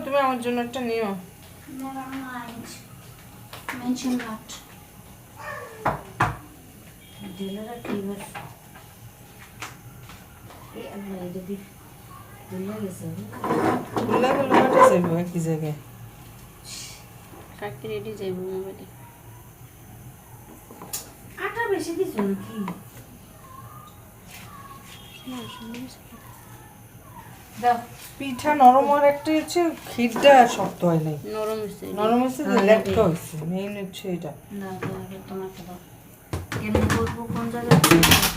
তুমি আমার জন্য একটা নিও। একই জায়গায় রেডি যাইব মোবাইলে আটা বেশি দিছো নাকি? পিঠা নরম আর একটা হচ্ছে ক্ষীরটা শক্ত হয় নাই, নরম হচ্ছে লেটকা হয়েছে, মেইন হচ্ছে এটা। তোমার কেন করবো কোন জায়গায়